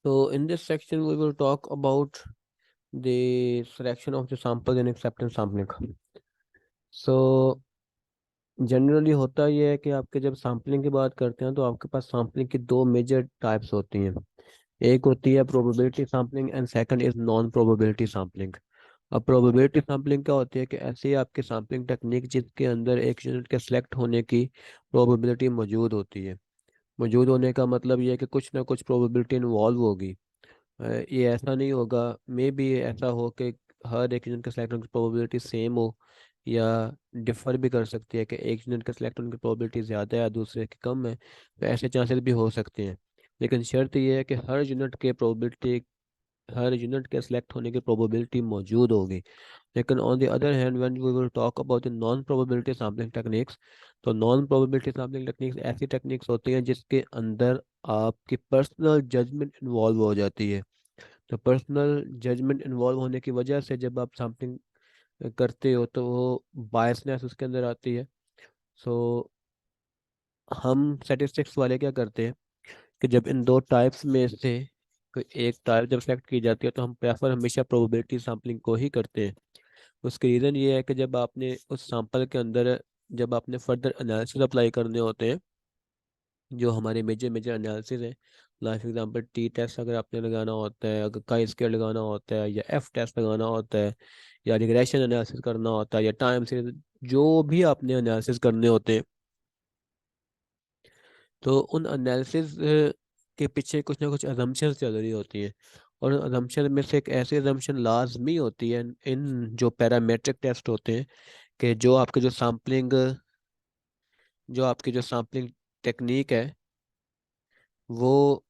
So in this section, we will talk about the selection of the sample and acceptance sampling. So generally होता ये है कि आपके जब सैम्पलिंग की बात करते हैं तो आपके पास सैम्पलिंग की दो मेजर टाइप्स होती हैं। एक होती है probability sampling and second is non probability sampling. अब प्रोबेबिलिटी सैम्पलिंग क्या होती है कि ऐसी आपकी सैम्पलिंग टेक्निक जिसके अंदर एक यूनिट के सिलेक्ट होने की प्रोबेबिलिटी मौजूद होती है। मौजूद होने का मतलब ये है कि कुछ ना कुछ प्रोबेबिलिटी इन्वॉल्व होगी। ये ऐसा नहीं होगा, मे बी ऐसा हो कि हर एक यूनिट के सिलेक्ट होने की प्रोबेबिलिटी सेम हो, या डिफर भी कर सकती है कि एक यूनिट के सिलेक्ट होने की प्रोबेबिलिटी ज़्यादा है या दूसरे की कम है। तो ऐसे चांसेस भी हो सकते हैं, लेकिन शर्त यह है कि हर यूनिट के सिलेक्ट होने की प्रोबेबिलिटी मौजूद होगी। लेकिन on the other hand when we will talk about the non probability sampling techniques, तो नॉन प्रोबेबिलिटी सैम्पलिंग टेक्निक्स ऐसी टेक्निक्स होती हैं जिसके अंदर आपकी पर्सनल जजमेंट इन्वॉल्व हो जाती है। तो पर्सनल जजमेंट इन्वॉल्व होने की वजह से जब आप सैम्पलिंग करते हो तो वो बायसनेस उसके अंदर आती है। सो हम स्टैटिस्टिक्स वाले क्या करते हैं कि जब इन दो टाइप्स में से कोई एक टाइप जब सेलेक्ट की जाती है तो हम प्रेफर हमेशा प्रोबेबिलिटी सैम्पलिंग को ही करते हैं। उसका रीज़न ये है कि जब आपने उस सैंपल के अंदर जब आपने फर्दर एनालिसिस अप्लाई करने होते हैं, जो हमारे मेजर मेजर एनालिसिस हैं, लाइक एग्जांपल टी टेस्ट अगर आपने लगाना होता है, अगर काई स्क्वायर लगाना होता है, या एफ टेस्ट लगाना होता है, या रिग्रेशन एनालिसिस करना होता है, या टाइम सीरीज, जो भी आपने एनालिसिस करने होते हैं, तो उन एनालिसिस के पीछे कुछ ना कुछ अजम्पशंस चल रही होती हैं। और अजम्पशन में से एक ऐसी अजम्पशन लाजमी होती है इन जो पैरामेट्रिक टेस्ट होते हैं, कि जो आपकी जो सैम्पलिंग टेक्निक है वो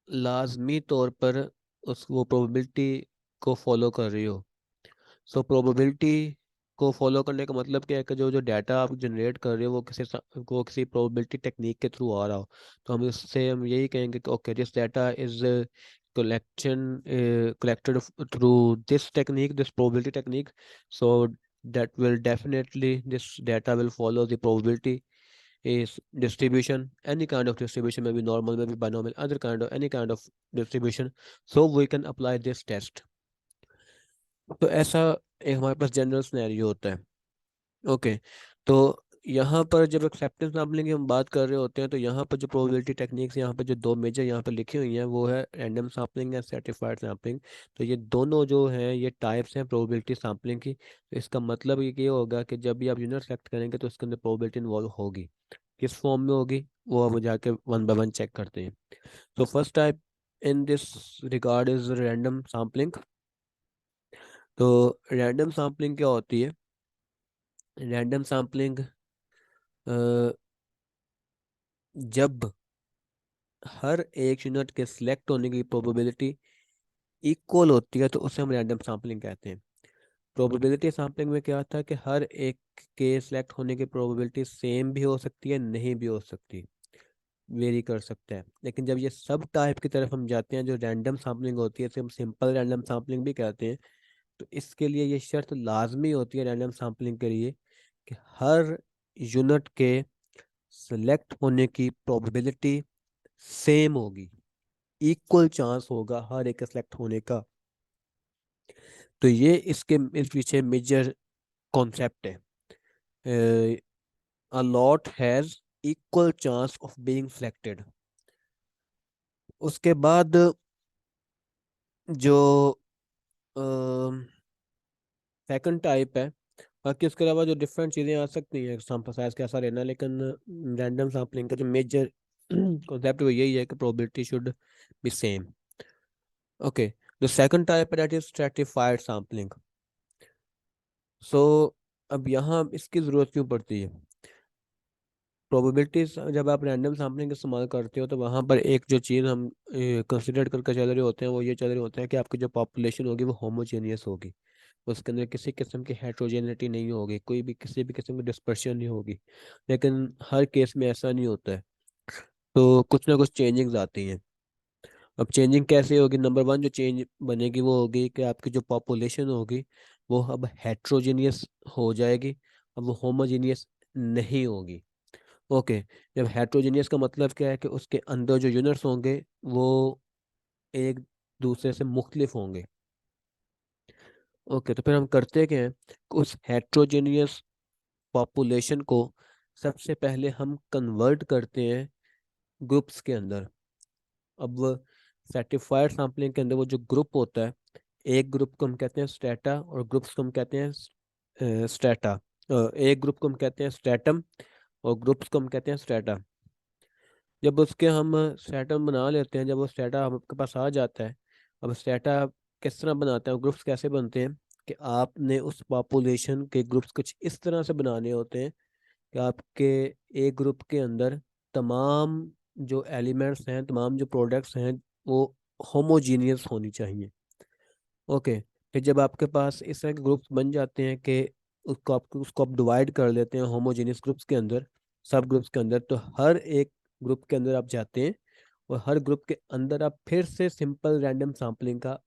लाजमी तौर पर उस वो प्रोबेबिलिटी को फॉलो कर रही हो। सो प्रोबेबिलिटी को फॉलो करने का मतलब क्या है कि जो जो डाटा आप जनरेट कर रहे हो वो किसी प्रोबेबिलिटी टेक्निक के थ्रू आ रहा हो। तो हम यही कहेंगे कि okay, this data is collected through this probability technique, so that will definitely this data will follow the probability is distribution, any kind of distribution, maybe normal, maybe binomial, other kind of any kind of distribution, so we can apply this test। तो ऐसा एक हमारे पास general scenario होता है। Okay, तो यहाँ पर जब एक्सेप्टेंस सैम्पलिंग की हम बात कर रहे होते हैं तो यहाँ पर जो प्रोबेबिलिटी टेक्निक्स यहाँ पर जो दो मेजर यहाँ पर लिखी हुई हैं वो है random sampling and certified sampling. तो ये दोनों जो हैं ये टाइप्स हैं प्रोबेबिलिटी सैम्पलिंग की। तो इसका मतलब ये होगा कि जब भी आप यूनिट सेलेक्ट करेंगे तो उसके अंदर प्रोबेबिलिटी इन्वॉल्व होगी। किस फॉर्म में होगी वो हम जाके वन बाय वन चेक करते हैं। तो first type in this regard is random sampling. तो रैंडम सैम्पलिंग क्या होती है? रैंडम सैम्पलिंग जब हर एक यूनिट के सिलेक्ट होने की प्रोबेबिलिटी इक्वल होती है तो उसे हम रैंडम सैम्पलिंग कहते हैं। प्रोबेबिलिटी सैम्पलिंग में क्या था कि हर एक के सिलेक्ट होने की प्रोबेबिलिटी सेम भी हो सकती है, नहीं भी हो सकती, वेरी कर सकता है। लेकिन जब ये सब टाइप की तरफ हम जाते हैं जो रैंडम सैम्पलिंग होती है, इसे हम सिंपल रैंडम सैम्पलिंग भी कहते हैं, तो इसके लिए ये शर्त लाजमी होती है रैंडम सैम्पलिंग के लिए कि हर यूनिट के सिलेक्ट होने की प्रोबेबिलिटी सेम होगी, इक्वल चांस होगा हर एक सेलेक्ट होने का। तो ये इस पीछे मेजर कॉन्सेप्ट है। A lot has equal chance of being selected. उसके बाद जो सेकंड टाइप है, बाकी उसके अलावा जो डिफरेंट चीज़ें आ सकती हैं सैम्पल साइज कैसा रहना, लेकिन रैंडम सैम्पलिंग का जो मेजर कॉन्सेप्ट वो यही है कि probability should be same. Okay, the second type that is stratified sampling. So अब यहाँ इसकी ज़रूरत क्यों पड़ती है? प्रोबेबिलिटीज जब आप रैंडम सैम्पलिंग इस्तेमाल करते हो तो वहाँ पर एक जो चीज़ हम कंसिडर करके चल रहे होते हैं वो ये चल रहे होते हैं कि आपकी जो पॉपुलेशन होगी वो होमोजेनियस होगी, उसके अंदर किसी किस्म की हेट्रोजेनिटी नहीं होगी, कोई भी किसी भी किस्म की डिस्पर्शन नहीं होगी। लेकिन हर केस में ऐसा नहीं होता है, तो कुछ ना कुछ चेंजिंग्स आती हैं। अब चेंजिंग कैसे होगी? नंबर वन जो चेंज बनेगी वो होगी कि आपकी जो पॉपुलेशन होगी वो अब हेट्रोजीनियस हो जाएगी, अब वो होमोजीनियस नहीं होगी। ओके, जब हेट्रोजीनियस का मतलब क्या है कि उसके अंदर जो यूनिट्स होंगे वो एक दूसरे से मुख्तलिफ होंगे। ओके, तो फिर हम करते क्या हैं कि उस हेट्रोजीनियस पॉपुलेशन को सबसे पहले हम कन्वर्ट करते हैं ग्रुप्स के अंदर। अब सर्टिफाइड सैम्पलिंग के अंदर वो जो ग्रुप होता है, एक ग्रुप को हम कहते हैं स्टेटा और ग्रुप्स को हम कहते हैं स्टेटा। एक ग्रुप को हम कहते हैं स्टेटम और ग्रुप्स को हम कहते हैं स्टेटा। जब उसके हम स्टेटम बना लेते हैं, जब वो स्टेटा आपके पास आ जाता है, अब स्टेटा किस तरह बनाते हैं, ग्रुप्स कैसे बनते हैं कि आपने उस पॉपुलेशन के ग्रुप्स कुछ इस तरह से बनाने होते हैं कि आपके एक ग्रुप के अंदर तमाम जो एलिमेंट्स हैं, तमाम जो प्रोडक्ट्स हैं, वो होमोजीनियस होनी चाहिए। ओके, फिर जब आपके पास इस तरह के ग्रुप्स बन जाते हैं कि उसको आप डिवाइड कर लेते हैं होमोजेनियस ग्रुप्स के अंदर, सब ग्रुप्स के अंदर, तो हर एक ग्रुप के अंदर आप जाते हैं और हर ग्रुप के अंदर आप फिर से सिंपल रैंडम सैम्पलिंग का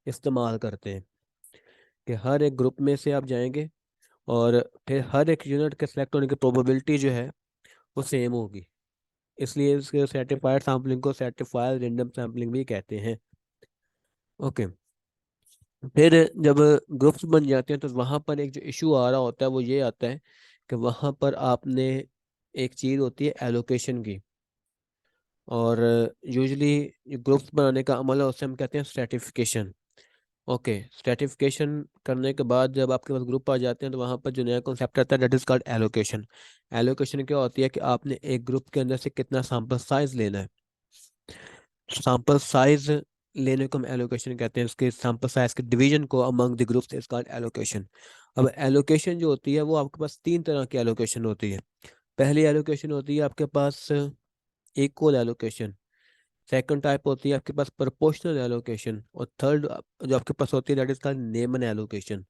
इस्तेमाल करते हैं कि हर एक ग्रुप में से आप जाएंगे और फिर हर एक यूनिट के सिलेक्ट होने की प्रोबेबिलिटी जो है वो सेम होगी। इसलिए इसके सर्टिफाइड सैम्पलिंग को सर्टिफाइड रैंडम सैम्पलिंग भी कहते हैं। ओके, फिर जब ग्रुप्स बन जाते हैं तो वहाँ पर एक जो इशू आ रहा होता है वो ये आता है कि वहाँ पर आपने एक चीज़ होती है एलोकेशन की, और यूजली ग्रुप्स बनाने का अमल है उसे हम कहते हैं स्ट्रेटिफिकेशन। ओके, स्ट्रेटिफिकेशन करने के बाद जब आपके पास ग्रुप आ जाते हैं तो वहाँ पर जो नया कॉन्सेप्ट आता है that is called allocation. Allocation क्या होती है कि आपने एक ग्रुप के अंदर से कितना सैंपल साइज लेना है। सैंपल साइज लेने को हम एलोकेशन कहते हैं, इसके सैंपल साइज के डिवीजन को among the groups is called allocation. अब एलोकेशन जो होती है वो आपके पास तीन तरह की एलोकेशन होती है। पहली एलोकेशन होती है आपके पास इक्वल एलोकेशन। सेकंड टाइप होती है आपके पास प्रोपोर्शनल एलोकेशन और थर्ड जो आपके पास होती है that is called Neyman allocation.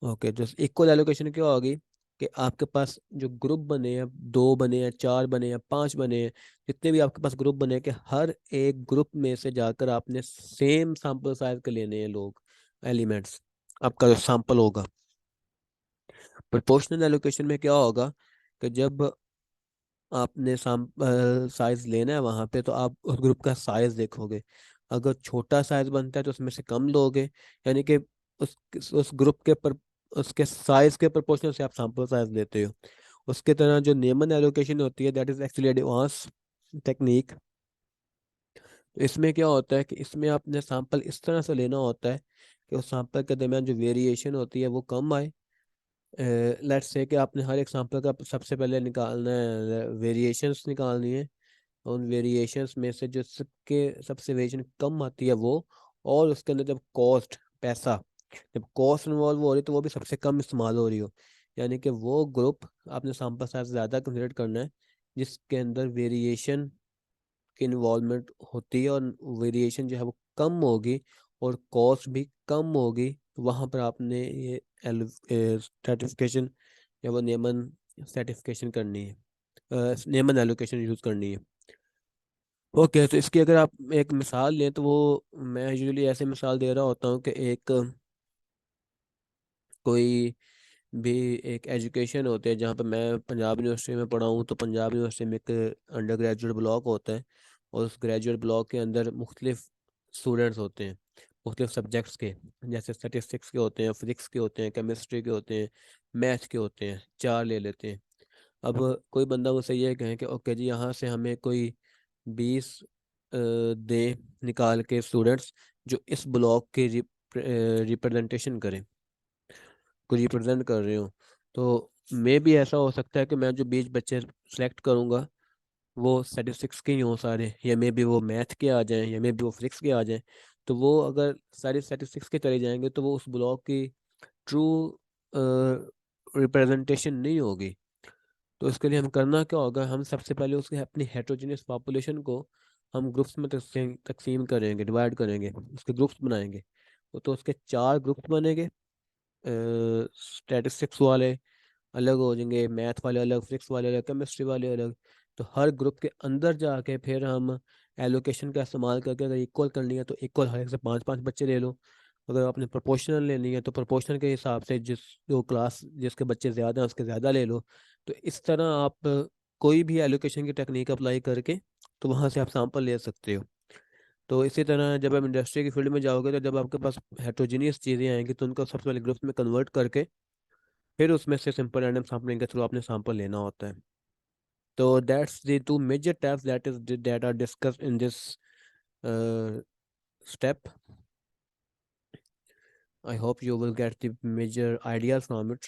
Okay, जो इक्वल एलोकेशन क्या होगी कि आपके पास जो ग्रुप बने हैं, दो बने हैं, चार बने हैं, पांच बने हैं, जितने भी आपके पास ग्रुप बने हैं, कि हर एक ग्रुप में से जाकर आपने सेम सैंपल साइज के लेने हैं लोग एलिमेंट्स, आपका जो सैंपल होगा। प्रोपोर्शनल एलोकेशन में क्या होगा कि जब आपने साइज लेना है वहां पे तो आप उस ग्रुप का साइज देखोगे। अगर छोटा साइज बनता है तो उसमें से कम लोगे, यानी कि उस ग्रुप के पर उसके साइज के प्रोपोर्शनल से आप सैंपल साइज लेते हो। उसके तरह जो नेमन एलोकेशन होती है that is actually advance technique. तो इसमें क्या होता है कि इसमें आपने सैंपल इस तरह से लेना होता है कि उस सैंपल के दरमियान जो वेरिएशन होती है वो कम आए। लेट्स से कि आपने हर एक सैंपल का सबसे पहले निकालना है, वेरिएशंस निकालनी है। उन वेरिएशंस में से जो सबके सबसे वेरिएशन कम आती है वो, और उसके अंदर जब कॉस्ट पैसा, जब कॉस्ट इन्वॉल्व हो रही है तो वो भी सबसे कम इस्तेमाल हो रही हो, यानी कि वो ग्रुप आपने सैंपल साइज ज़्यादा कंसिडर करना है जिसके अंदर वेरिएशन की इन्वॉल्वमेंट होती है और वेरिएशन जो है वो कम होगी और कॉस्ट भी कम होगी। तो वहाँ पर आपने ये सर्टिफिकेशन या वो नेमन सर्टिफिकेशन करनी है, नेमन एलोकेशन यूज़ करनी है। ओके, तो इसकी अगर आप एक मिसाल लें तो वो मैं यूजुअली ऐसे मिसाल दे रहा होता हूँ कि एक कोई भी एक एजुकेशन होते हैं, जहाँ पे मैं पंजाब यूनिवर्सिटी में पढ़ा हूँ, तो पंजाब यूनिवर्सिटी में एक अंडर ग्रेजुएट ब्लॉक होता है और उस ग्रेजुएट ब्लॉक के अंदर मुख्तलिफ स्टूडेंट्स होते हैं मुख्तलिफ सब्जेक्ट्स के, जैसे स्टेटिस्टिक्स के होते हैं, फिजिक्स के होते हैं, केमिस्ट्री के होते हैं, मैथ के होते हैं, चार ले लेते हैं। अब कोई बंदा मुझसे ये कहे कि ओके जी यहाँ से हमें कोई 20 दे निकाल के स्टूडेंट्स जो इस ब्लॉक की रिप्रेजेंटेशन करें, को रिप्रेजेंट कर रहे हो, तो मे भी ऐसा हो सकता है कि मैं जो 20 बच्चे सेलेक्ट करूंगा वो स्टैटिस्टिक्स के ही हों सारे, या मे बी वो मैथ के आ जाएं, या मे बी वो फिजिक्स के आ जाएं। तो वो अगर सारे स्टैटिस्टिक्स के चले जाएंगे तो वो उस ब्लॉक की ट्रू रिप्रेजेंटेशन नहीं होगी। तो उसके लिए हम करना क्या होगा, हम सबसे पहले उसके अपनी हेट्रोजीनियस पॉपुलेशन को हम ग्रुप्स में तकसीम तकसीम करेंगे, डिवाइड करेंगे, उसके ग्रुप्स बनाएंगे। तो उसके चार ग्रुप्स बनेंगे, स्टैटिस्टिक्स वाले अलग हो जाएंगे, मैथ वाले अलग, फिजिक्स वाले अलग, केमिस्ट्री वाले अलग। तो हर ग्रुप के अंदर जाके फिर हम एलोकेशन का इस्तेमाल करके, अगर इक्वल करनी है तो इक्वल, हर एक से पाँच पाँच बच्चे ले लो। अगर आपने प्रोपोर्शनल लेनी है तो प्रोपोर्शनल के हिसाब से जिस जो क्लास जिसके बच्चे ज़्यादा हैं उसके ज़्यादा ले लो। तो इस तरह आप कोई भी एलोकेशन की टेक्निक अप्लाई करके तो वहाँ से आप सैंपल ले सकते हो। तो इसी तरह जब आप इंडस्ट्री की फील्ड में जाओगे तो जब आपके पास हेट्रोजीनियस चीज़ें आएंगी तो उनको सबसे पहले ग्रुप्स में कन्वर्ट करके फिर उसमें से सिंपल रैंडम सैम्पलिंग के थ्रू आपने सैंपल लेना होता है। तो that's the two major taps that are discussed in this step. I hope you will get the major ideas from it.